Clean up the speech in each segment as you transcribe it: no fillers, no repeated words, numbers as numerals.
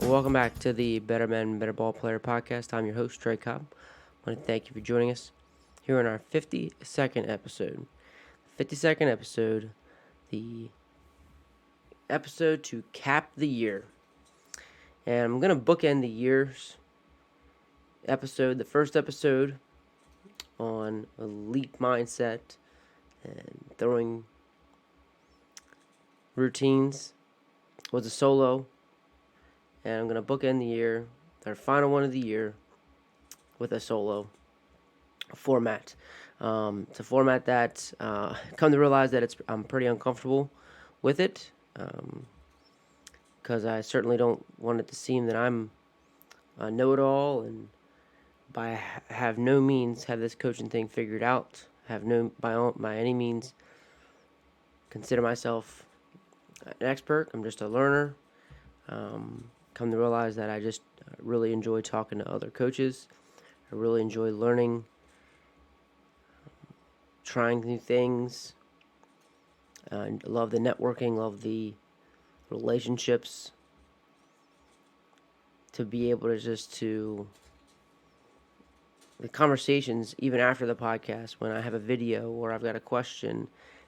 Well, welcome back to the Better Men, Better Ball Player podcast. I'm your host, Trey Cobb. I want to thank you for joining us here on our 52nd episode. 52nd episode, the episode to cap the year. And I'm going to bookend the year's episode, the first episode on elite mindset and throwing routines was a solo. And I'm going to bookend the year, our final one of the year, with a solo format. It's a format that come to realize that I'm pretty uncomfortable with it, because I certainly don't want it to seem that I'm a know-it-all and have no means have this coaching thing figured out. Have no by any means consider myself an expert. I'm just a learner. Come to realize that I just really enjoy talking to other coaches. I really enjoy learning, trying new things. I love the networking, love the relationships. To be able to the conversations even after the podcast, when I have a video or I've got a question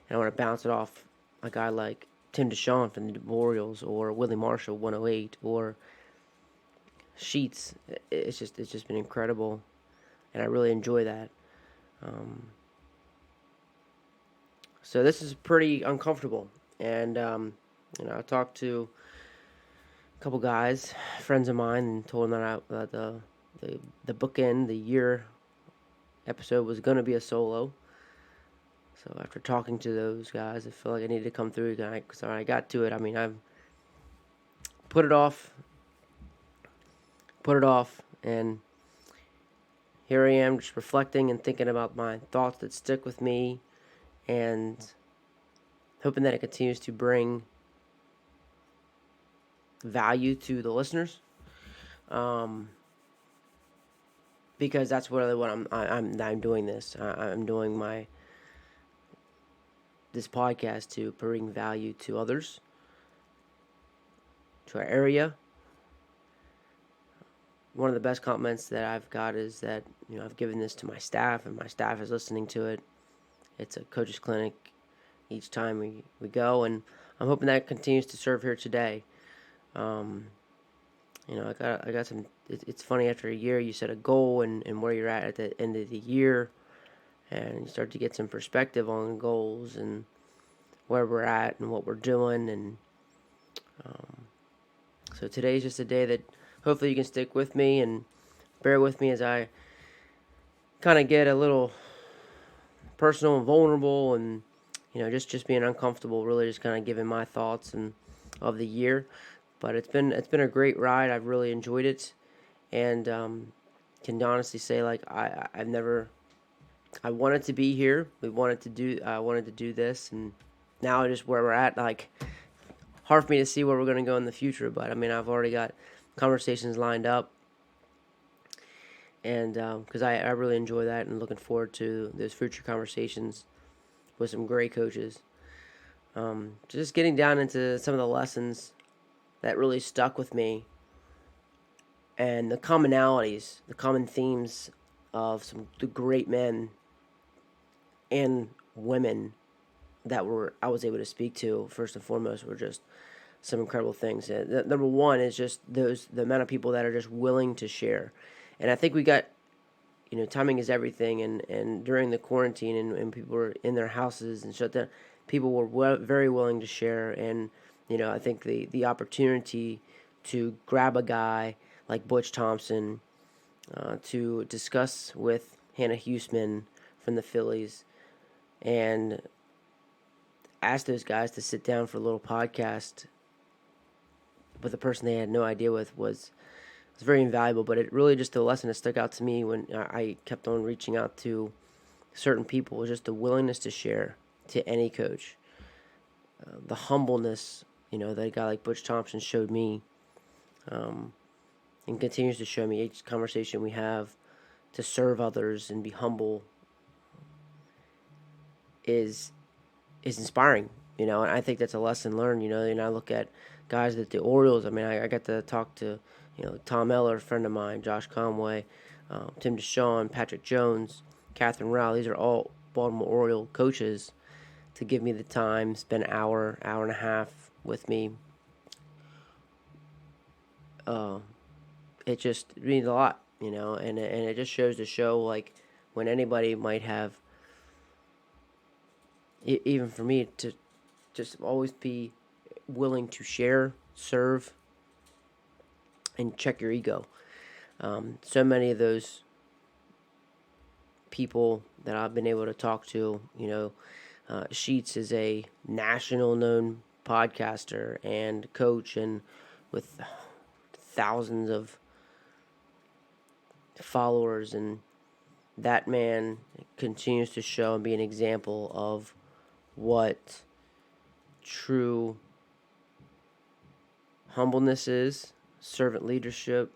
and I want to bounce it off a guy like Tim Deshawn from the Orioles or Willie Marshall 108 or Sheets. It's just been incredible, and I really enjoy that. So this is pretty uncomfortable, and I talked to a couple guys, friends of mine, and told them that the bookend, the year episode was going to be a solo. So after talking to those guys, I feel like I needed to come through again. So I got to it. I mean, I've put it off, and here I am just reflecting and thinking about my thoughts that stick with me, and hoping that it continues to bring value to the listeners. Because that's really what I'm doing this. I'm doing this podcast to bring value to others, to our area. One of the best compliments that I've got is that I've given this to my staff, and my staff is listening to it. It's a coach's clinic each time we go, and I'm hoping that continues to serve here today. I got some. It's funny, after a year you set a goal and where you're at the end of the year, and you start to get some perspective on goals and where we're at and what we're doing. And so today's just a day that hopefully you can stick with me and bear with me as I kind of get a little personal and vulnerable, and just being uncomfortable, really just kind of giving my thoughts and of the year. But it's been a great ride. I've really enjoyed it, and can honestly say, like, I wanted to be here. I wanted to do this, and now just where we're at, like, hard for me to see where we're going to go in the future. But I mean, I've already got conversations lined up, and because I really enjoy that, and looking forward to those future conversations with some great coaches. Just getting down into some of the lessons that really stuck with me, and the commonalities, the common themes of the great men and women that I was able to speak to. First and foremost, were just some incredible things. Number one is just the amount of people that are just willing to share. And I think we got, timing is everything. And during the quarantine, and people were in their houses and shut down, people were very willing to share. And I think the opportunity to grab a guy like Butch Thompson, to discuss with Hannah Huseman from the Phillies, and ask those guys to sit down for a little podcast with a person they had no idea with was very invaluable. But it really, just the lesson that stuck out to me when I kept on reaching out to certain people, was just the willingness to share to any coach. The humbleness, that a guy like Butch Thompson showed me, and continues to show me each conversation we have, to serve others and be humble, is inspiring. And I think that's a lesson learned. And I look at guys that the Orioles, I mean, I got to talk to, Tom Eller, a friend of mine, Josh Conway, Tim DeShawn, Patrick Jones, Catherine Rowell. These are all Baltimore Oriole coaches to give me the time, spend an hour and a half with me. It just means a lot, and it just shows to show, like, when anybody might have, even for me, to just always be willing to share, serve, and check your ego. So many of those people that I've been able to talk to, Sheets is a national known podcaster and coach, and with thousands of followers, and that man continues to show and be an example of what true humbleness is, servant leadership,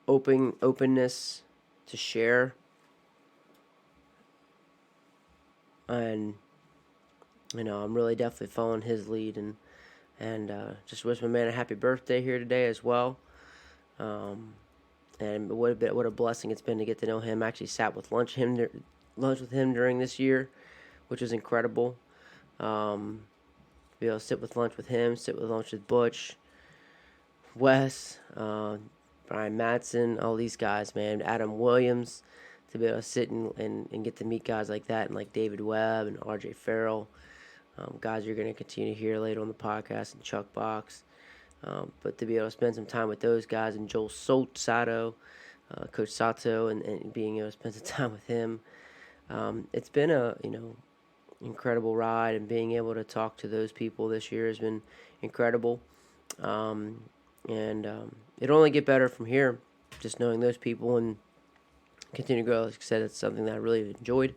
openness to share, and I'm really definitely following his lead, and just wish my man a happy birthday here today as well. And what a blessing it's been to get to know him. I actually sat with lunch with him during this year, which was incredible. Be able to sit with lunch with him, sit with lunch with Butch, Wes, Brian Madsen, all these guys, man. Adam Williams, to be able to sit and get to meet guys like that, and like David Webb and RJ Farrell, guys you're going to continue to hear later on the podcast, and Chuck Box. But to be able to spend some time with those guys, and Joel Sato, Coach Sato, and being able to spend some time with him, it's been a incredible ride, and being able to talk to those people this year has been incredible. It'll only get better from here, just knowing those people and continue to grow. Like I said, it's something that I really enjoyed.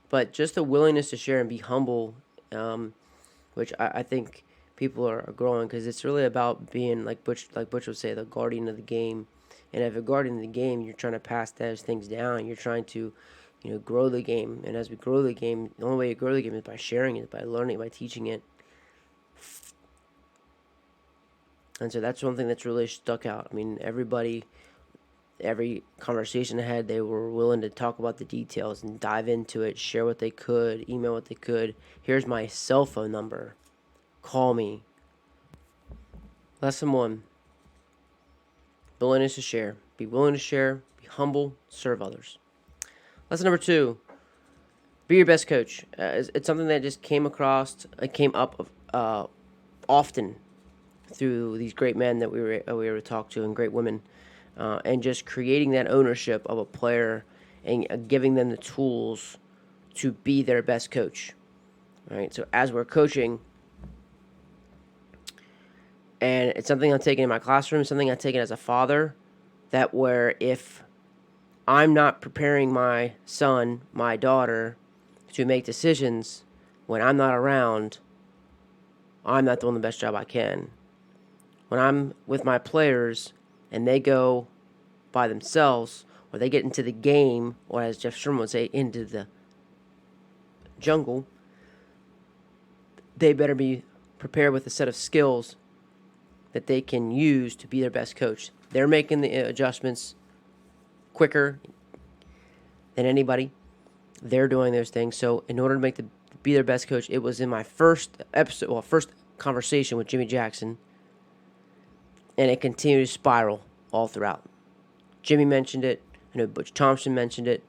But just the willingness to share and be humble, which I think people are growing, because it's really about being, like Butch would say, the guardian of the game. And if you're guardian of the game, you're trying to pass those things down. You're trying to, grow the game. And as we grow the game, the only way you grow the game is by sharing it, by learning it, by teaching it. And so that's one thing that's really stuck out. I mean, every conversation I had, they were willing to talk about the details and dive into it, share what they could, email what they could. Here's my cell phone number. Call me. Lesson 1. Willingness to share. Be willing to share. Be humble. Serve others. Lesson number 2. Be your best coach. It's something that just came up often through these great men that we were able to talk to, and great women, and just creating that ownership of a player and giving them the tools to be their best coach. All right. So as we're coaching, and it's something I'm taking in my classroom, something I'm taking as a father, that where if I'm not preparing my son, my daughter, to make decisions when I'm not around, I'm not doing the best job I can. When I'm with my players and they go by themselves, or they get into the game, or as Jeff Sherman would say, into the jungle, they better be prepared with a set of skills that they can use to be their best coach. They're making the adjustments quicker than anybody. They're doing those things. So in order to be their best coach, it was in my first conversation with Jimmy Jackson, and it continued to spiral all throughout. Jimmy mentioned it. I know Butch Thompson mentioned it.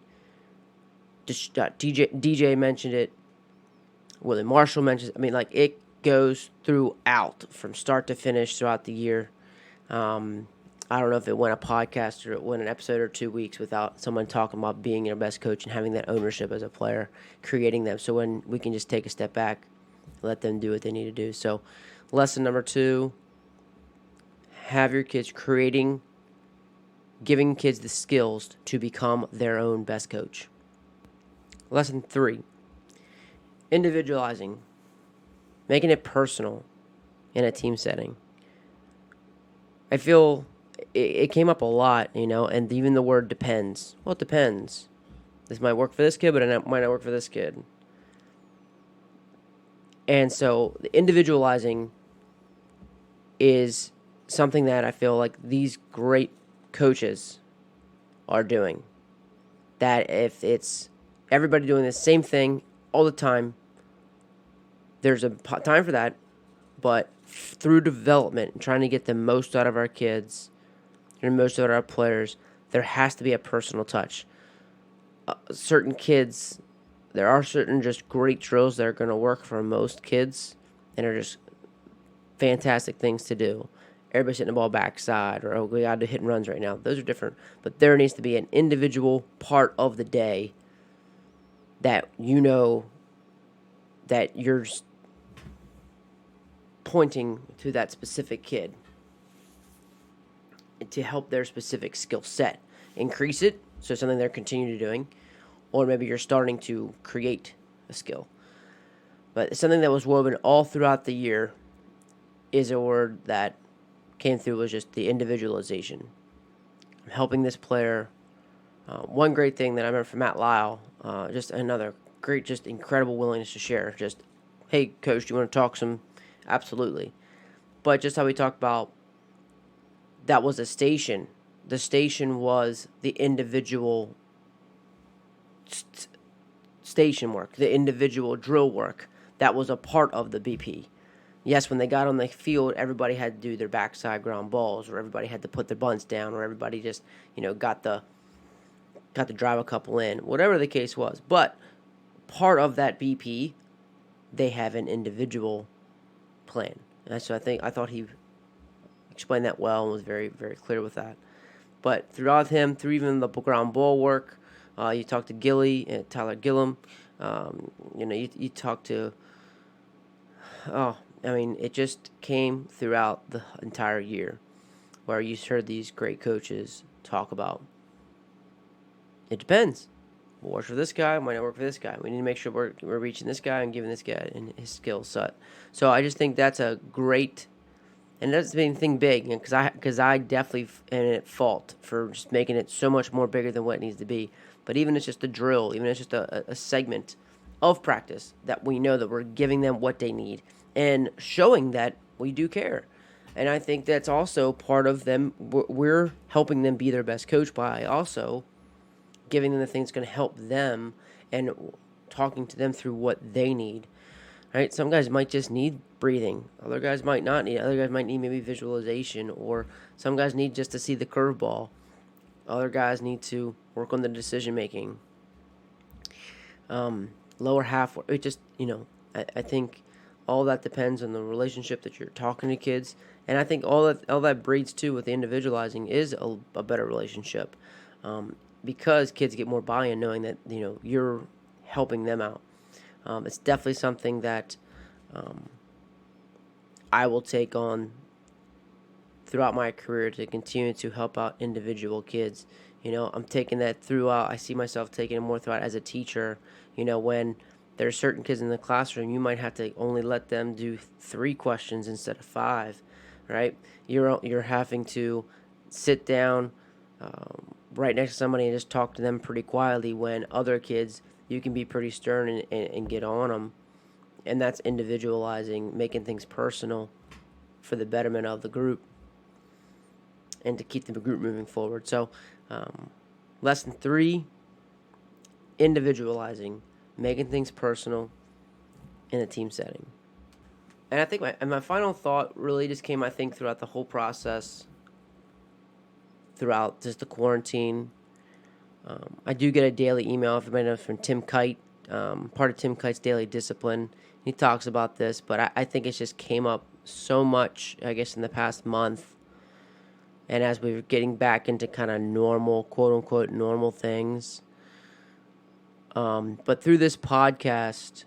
DJ mentioned it. Willie Marshall mentions it. I mean, like, it goes throughout from start to finish throughout the year. I don't know if it went a podcast or it went an episode or 2 weeks without someone talking about being their best coach and having that ownership as a player, creating them. So when we can just take a step back, let them do what they need to do. So lesson number 2, have your kids giving kids the skills to become their own best coach. Lesson 3, individualizing, making it personal in a team setting. I feel it came up a lot, and even the word depends. Well, it depends. This might work for this kid, but it might not work for this kid. And so the individualizing is something that I feel like these great coaches are doing. That if it's everybody doing the same thing all the time, there's a time for that, but through development and trying to get the most out of our kids and most out of our players, there has to be a personal touch. Certain kids, there are certain just great drills that are going to work for most kids and are just fantastic things to do. Everybody's hitting the ball backside, or, oh, we got to do hit and runs right now. Those are different. But there needs to be an individual part of the day that you know that you're pointing to that specific kid to help their specific skill set. Increase it, so something they're continuing doing, or maybe you're starting to create a skill. But something that was woven all throughout the year is a word that came through was just the individualization. I'm helping this player. One great thing that I remember from Matt Lyle, just another great, just incredible willingness to share. Just, hey, coach, do you want to talk some? Absolutely. But just how we talked about, that was a station. The station was the individual station work, the individual drill work. That was a part of the BP. Yes, when they got on the field, everybody had to do their backside ground balls, or everybody had to put their bunts down, or everybody just, got to drive a couple in, whatever the case was. But part of that BP, they have an individual plan. And so I thought he explained that well and was very, very clear with that. But throughout him, through even the ground ball work, you talked to Gilly and Tyler Gillum. You talked to. It just came throughout the entire year, where you heard these great coaches talk about. It depends. We'll work for this guy. Might not work for this guy. We need to make sure we're reaching this guy and giving this guy and his skill set. So I just think that's a great. And that's anything big, because I definitely am at fault for just making it so much more bigger than what it needs to be. But even it's just a drill, even it's just a segment of practice that we know that we're giving them what they need and showing that we do care. And I think that's also part of them. We're helping them be their best coach by also giving them the things that's going to help them and talking to them through what they need. Right? Some guys might just need breathing. Other guys might not need. Other guys might need maybe visualization, or some guys need just to see the curveball. Other guys need to work on the decision making. Lower half. It just I think all that depends on the relationship that you're talking to kids, and I think all that breeds too with the individualizing is a better relationship, because kids get more buy-in knowing that you're helping them out. It's definitely something that I will take on throughout my career to continue to help out individual kids. I'm taking that throughout. I see myself taking it more throughout as a teacher. When there are certain kids in the classroom, you might have to only let them do 3 questions instead of 5, right? You're having to sit down right next to somebody and just talk to them pretty quietly, when other kids, you can be pretty stern and get on them. And that's individualizing, making things personal for the betterment of the group and to keep the group moving forward. So, lesson 3, individualizing, making things personal in a team setting. And I think my final thought really just came, I think, throughout the whole process, throughout just the quarantine. I do get a daily email, if anybody knows, from Tim Kite, part of Tim Kite's Daily Discipline. He talks about this, but I think it just came up so much, I guess, in the past month. And as we were getting back into kind of normal, quote-unquote, normal things. But through this podcast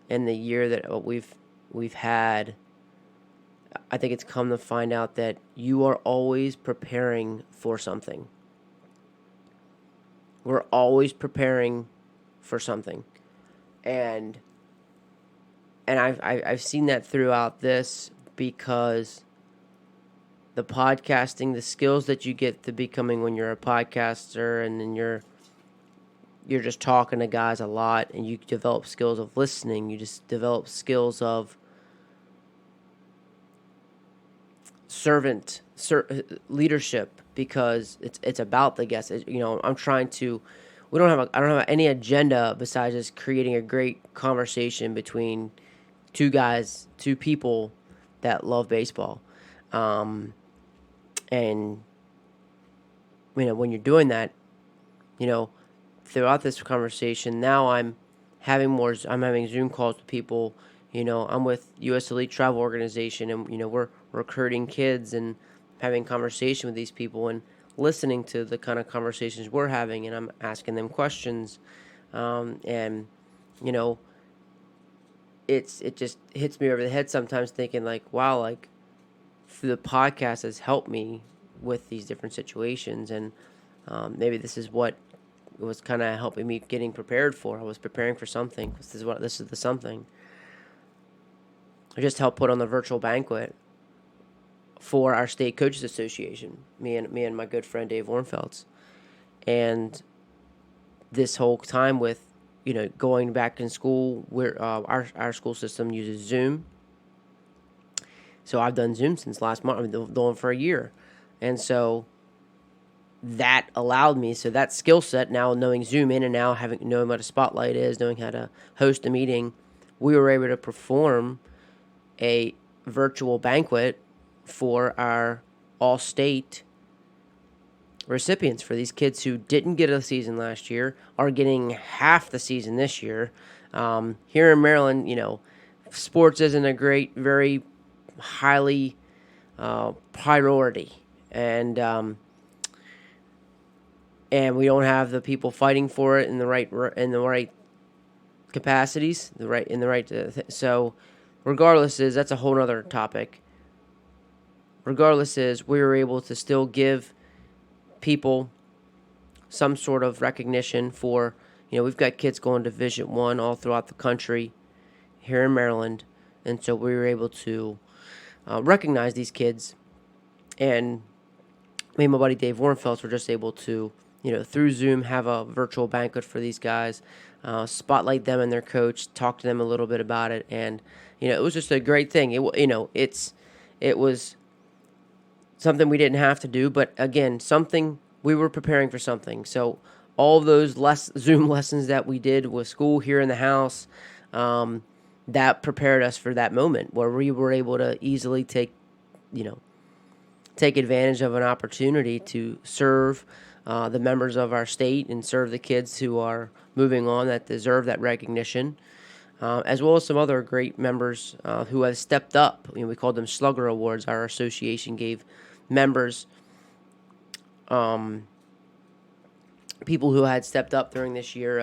and the year that we've had, I think it's come to find out that you are always preparing for something. We're always preparing for something. And I've seen that throughout this, because the podcasting, the skills that you get to becoming when you're a podcaster, and then you're just talking to guys a lot, and you develop skills of listening. You just develop skills of leadership, because it's about the guests. I'm trying to. I don't have any agenda besides just creating a great conversation between two people that love baseball, and when you're doing that, throughout this conversation, now I'm having Zoom calls with people. I'm with U.S. Elite Travel Organization, and we're recruiting kids and having conversation with these people and listening to the kind of conversations we're having, and I'm asking them questions, and it just hits me over the head sometimes, thinking like, wow, like the podcast has helped me with these different situations, and maybe this is what was kind of helping me getting prepared for. I was preparing for something. This is the something. I just helped put on the virtual banquet for our state coaches association. Me and my good friend Dave Warnfelds, and this whole time with going back in school, where our school system uses Zoom. So I've done Zoom since last month. I've been doing for a year, and so that allowed me, so that skill set, now knowing Zoom in and out, knowing what a spotlight is, knowing how to host a meeting, we were able to perform a virtual banquet for our all-state recipients, for these kids who didn't get a season last year, are getting half the season this year. Here in Maryland, sports isn't a very highly priority, and we don't have the people fighting for it in the right capacities, so regardless, that's a whole other topic. Regardless, we were able to still give people some sort of recognition for, we've got kids going to Division I all throughout the country here in Maryland, and so we were able to recognize these kids, and me and my buddy Dave Warnfelds were just able to, through Zoom, have a virtual banquet for these guys, spotlight them and their coach, talk to them a little bit about it, and it was just a great thing. It was something we didn't have to do, but again, something we were preparing for something. So all of those Zoom lessons that we did with school here in the house, that prepared us for that moment where we were able to easily take advantage of an opportunity to serve the members of our state and serve the kids who are moving on that deserve that recognition, as well as some other great members who have stepped up. We called them Slugger Awards. Our association gave members, people who had stepped up during this year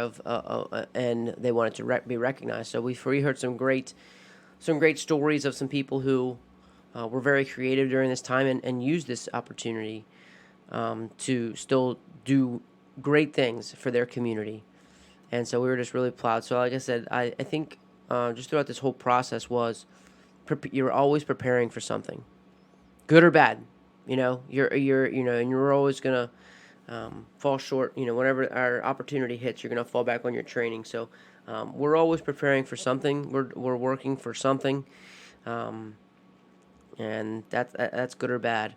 and they wanted to be recognized. So we heard some great stories of some people who were very creative during this time and used this opportunity to still do great things for their community. And so we were just really proud. So like I said, I think just throughout this whole process you're always preparing for something, good or bad. You're always gonna fall short. Whenever our opportunity hits, you're gonna fall back on your training. So we're always preparing for something. We're working for something, and that's good or bad.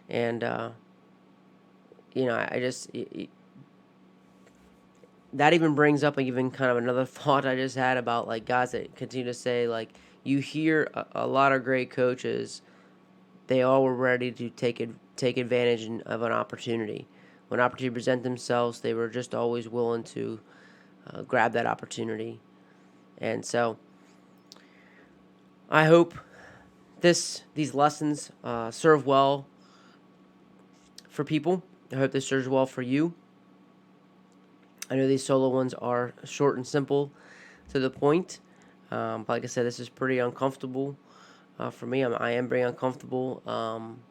And I just that even brings up even kind of another thought I just had about like guys that continue to say, like, you hear a lot of great coaches, they all were ready to take advantage of an opportunity. When opportunity present themselves, they were just always willing to grab that opportunity. And so I hope these lessons serve well for people. I hope this serves well for you. I know these solo ones are short and simple, to the point. But like I said, this is pretty uncomfortable for me. I am very uncomfortable, and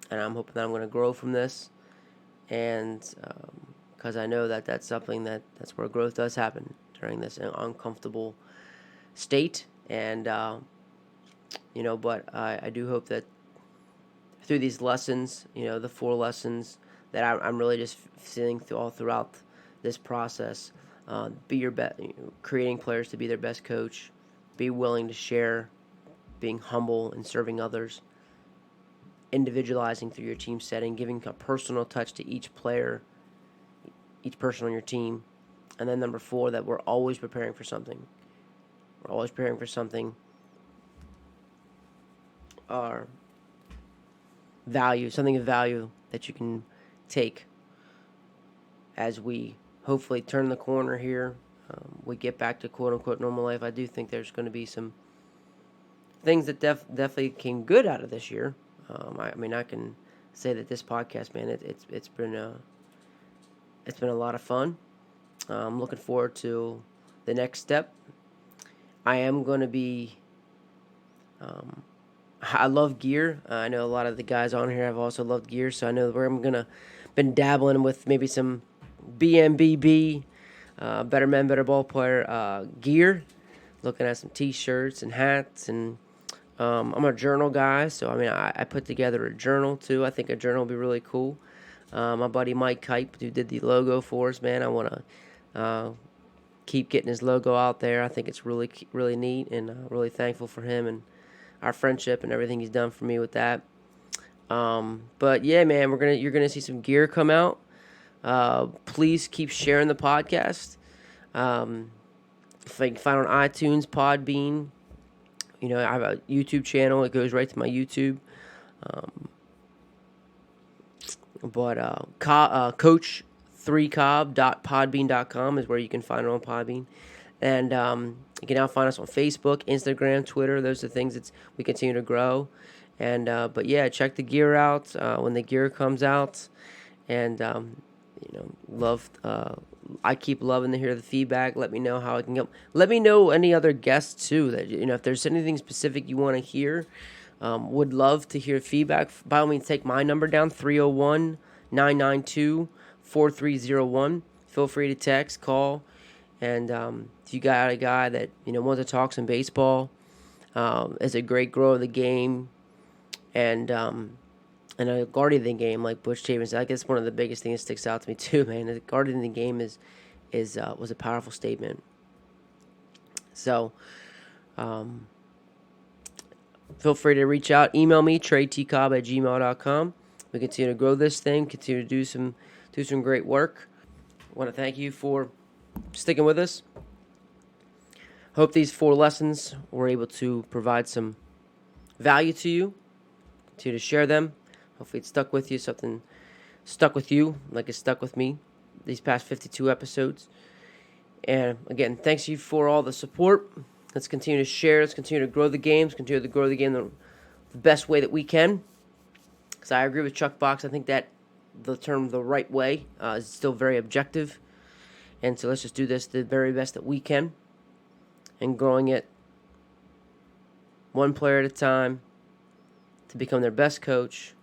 I'm hoping that I'm going to grow from this. And because I know that that's something that's where growth does happen, during this uncomfortable state. And but I do hope that through these lessons, the 4 lessons that I'm really just feeling all throughout this process. Be your best, creating players to be their best coach. Be willing to share, being humble and serving others. Individualizing through your team setting, giving a personal touch to each player, each person on your team. And then number 4, that we're always preparing for something. We're always preparing for something. Our value, something of value that you can take as we hopefully turn the corner here. We get back to quote-unquote normal life. I do think there's going to be some things that definitely came good out of this year. I mean, I can say that this podcast, man, it's been a lot of fun. I'm looking forward to the next step. I am going to be. I love gear. I know a lot of the guys on here have also loved gear, so I know where I'm gonna been dabbling with maybe some BMBB, Better Men, Better Ball Player gear. Looking at some T-shirts and hats, and I'm a journal guy, so I mean I put together a journal too. I think a journal will be really cool. My buddy Mike Kipe, who did the logo for us, man, I want to keep getting his logo out there. I think it's really really neat, and really thankful for him and our friendship and everything he's done for me with that. But yeah, man, you're gonna see some gear come out. Please keep sharing the podcast. If I can find on iTunes, Podbean, I have a YouTube channel. It goes right to my YouTube. Coach3cobb.podbean.com is where you can find it on Podbean. And you can now find us on Facebook, Instagram, Twitter. Those are the things that we continue to grow. And but yeah, check the gear out when the gear comes out. And love. I keep loving to hear the feedback. Let me know how I can help. Let me know any other guests too. That if there's anything specific you want to hear, would love to hear feedback. By all means, take my number down, 301-992-4301. Feel free to text, call. And if you got a guy that wants to talk some baseball, is a great grower of the game, and a guardian of the game like Butch Chapin said, I guess one of the biggest things that sticks out to me too, man. The guardian of the game was a powerful statement. So, feel free to reach out, email me TreyTCobb@gmail.com. We continue to grow this thing, continue to do some great work. I want to thank you for sticking with us. Hope these 4 lessons were able to provide some value to you. Continue to share them. Hopefully it stuck with you. Something stuck with you like it stuck with me these past 52 episodes. And again, thanks you for all the support. Let's continue to share. Let's continue to grow the games. Continue to grow the game the best way that we can. Because I agree with Chuck Box. I think that the term "the right way" is still very objective. And so let's just do this the very best that we can. And growing it one player at a time to become their best coach.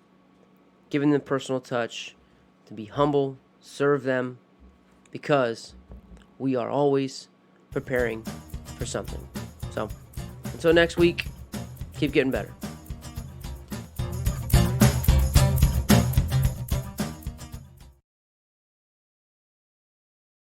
Giving them personal touch. To be humble. Serve them. Because we are always preparing for something. So, until next week, keep getting better.